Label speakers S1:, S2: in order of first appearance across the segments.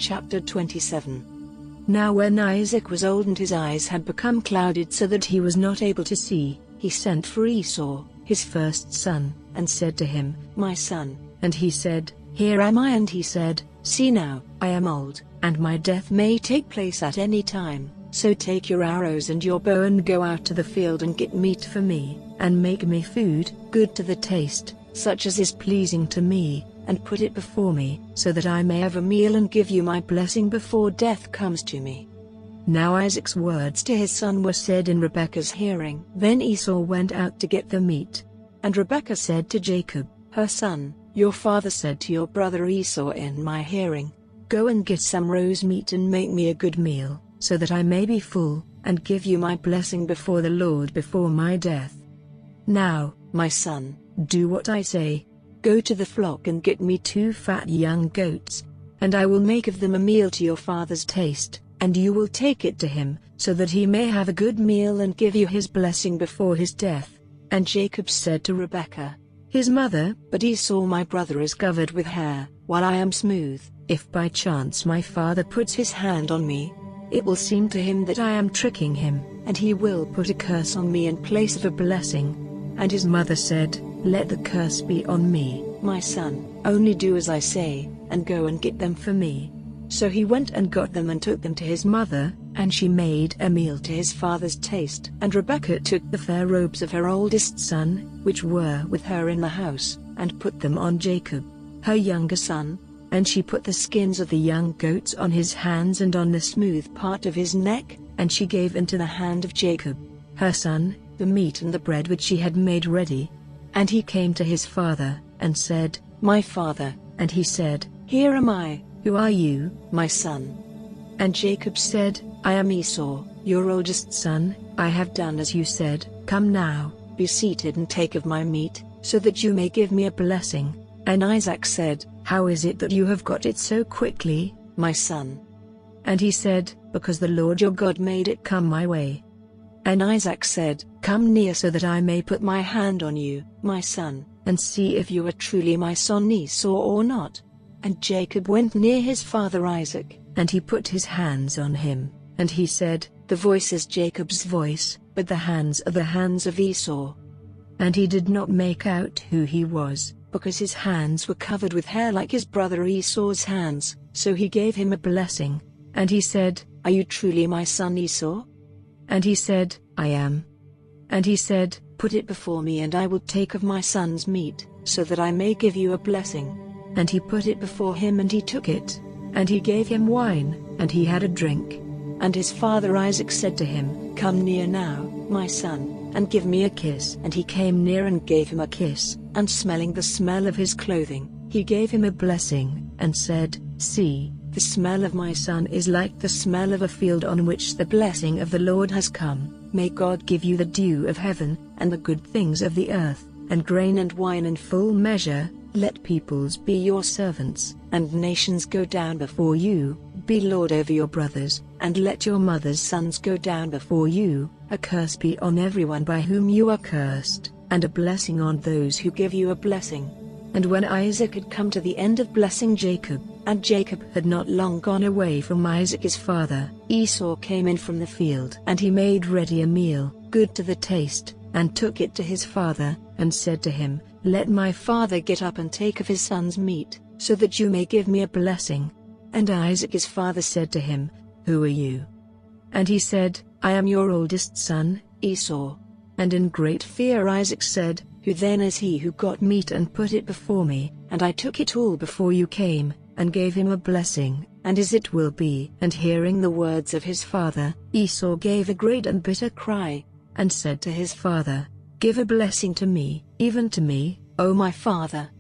S1: Chapter 27. Now when Isaac was old and his eyes had become clouded so that he was not able to see, he sent for Esau, his first son, and said to him, "My son." And he said, "Here am I." And he said, "See now, I am old, and my death may take place at any time. So take your arrows and your bow and go out to the field and get meat for me, and make me food, good to the taste, such as is pleasing to me, and put it before me, so that I may have a meal and give you my blessing before death comes to me." Now Isaac's words to his son were said in Rebekah's hearing. Then Esau went out to get the meat. And Rebekah said to Jacob, her son, "Your father said to your brother Esau in my hearing, 'Go and get some roast meat and make me a good meal, so that I may be full, and give you my blessing before the Lord before my death.' Now, my son, do what I say. Go to the flock and get me 2 fat young goats, and I will make of them a meal to your father's taste, and you will take it to him, so that he may have a good meal and give you his blessing before his death." And Jacob said to Rebekah, his mother, "But Esau my brother is covered with hair, while I am smooth. If by chance my father puts his hand on me, it will seem to him that I am tricking him, and he will put a curse on me in place of a blessing." And his mother said, "Let the curse be on me, my son, only do as I say, and go and get them for me." So he went and got them and took them to his mother, and she made a meal to his father's taste. And Rebekah took the fair robes of her oldest son, which were with her in the house, and put them on Jacob, her younger son, and she put the skins of the young goats on his hands and on the smooth part of his neck, and she gave into the hand of Jacob, her son, the meat and the bread which she had made ready. And he came to his father, and said, "My father." And he said, "Here am I. Who are you, my son?" And Jacob said, "I am Esau, your oldest son. I have done as you said. Come now, be seated and take of my meat, so that you may give me a blessing." And Isaac said, "How is it that you have got it so quickly, my son?" And he said, "Because the Lord your God made it come my way." And Isaac said, "Come near so that I may put my hand on you, my son, and see if you are truly my son Esau or not." And Jacob went near his father Isaac, and he put his hands on him, and he said, "The voice is Jacob's voice, but the hands are the hands of Esau." And he did not make out who he was, because his hands were covered with hair like his brother Esau's hands. So he gave him a blessing. And he said, "Are you truly my son Esau?" And he said, "I am." And he said, "Put it before me and I will take of my son's meat, so that I may give you a blessing." And he put it before him and he took it. And he gave him wine, and he had a drink. And his father Isaac said to him, "Come near now, my son, and give me a kiss." And he came near and gave him a kiss, and smelling the smell of his clothing, he gave him a blessing, and said, "See, the smell of my son is like the smell of a field on which the blessing of the Lord has come. May God give you the dew of heaven, and the good things of the earth, and grain and wine in full measure. Let peoples be your servants, and nations go down before you. Be lord over your brothers, and let your mother's sons go down before you. A curse be on everyone by whom you are cursed, and a blessing on those who give you a blessing." And when Isaac had come to the end of blessing Jacob, and Jacob had not long gone away from Isaac his father, Esau came in from the field, and he made ready a meal, good to the taste, and took it to his father, and said to him, "Let my father get up and take of his son's meat, so that you may give me a blessing." And Isaac his father said to him, "Who are you?" And he said, "I am your oldest son, Esau." And in great fear Isaac said, "Who then is he who got meat and put it before me, and I took it all before you came, and gave him a blessing, and as it will be?" And hearing the words of his father, Esau gave a great and bitter cry, and said to his father, "Give a blessing to me, even to me, O my father."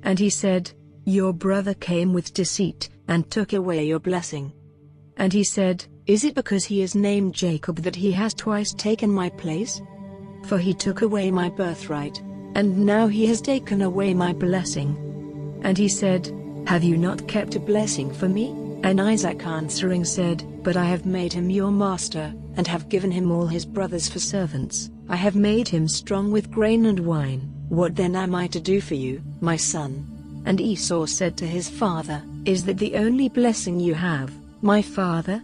S1: And he said, "Your brother came with deceit, and took away your blessing." And he said, "Is it because he is named Jacob that he has twice taken my place? For he took away my birthright, and now he has taken away my blessing." And he said, "Have you not kept a blessing for me?" And Isaac answering said, "But I have made him your master, and have given him all his brothers for servants. I have made him strong with grain and wine. What then am I to do for you, my son?" And Esau said to his father, Is that the only blessing you have, my father?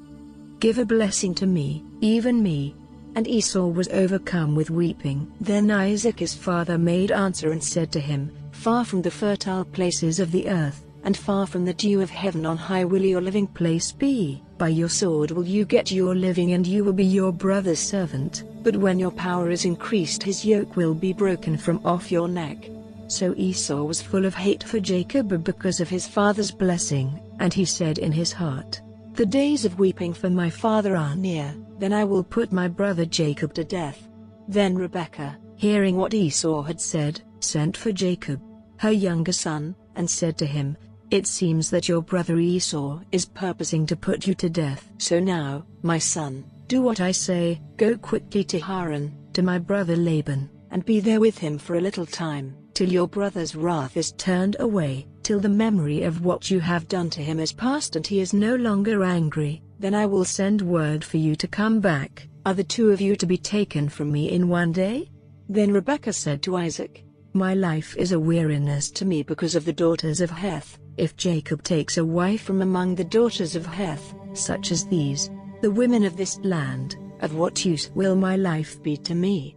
S1: Give a blessing to me, even me." And Esau was overcome with weeping. Then Isaac his father made answer and said to him, "Far from the fertile places of the earth, and far from the dew of heaven on high will your living place be. By your sword will you get your living, and you will be your brother's servant. But when your power is increased, his yoke will be broken from off your neck." So Esau was full of hate for Jacob because of his father's blessing, and he said in his heart, "The days of weeping for my father are near, then I will put my brother Jacob to death." Then Rebekah, hearing what Esau had said, sent for Jacob, her younger son, and said to him, "It seems that your brother Esau is purposing to put you to death. So now, my son, do what I say, go quickly to Haran, to my brother Laban, and be there with him for a little time, till your brother's wrath is turned away, till the memory of what you have done to him is past and he is no longer angry. Then I will send word for you to come back. Are the two of you to be taken from me in one day?" Then Rebekah said to Isaac, "My life is a weariness to me because of the daughters of Heth. If Jacob takes a wife from among the daughters of Heth, such as these, the women of this land, of what use will my life be to me?"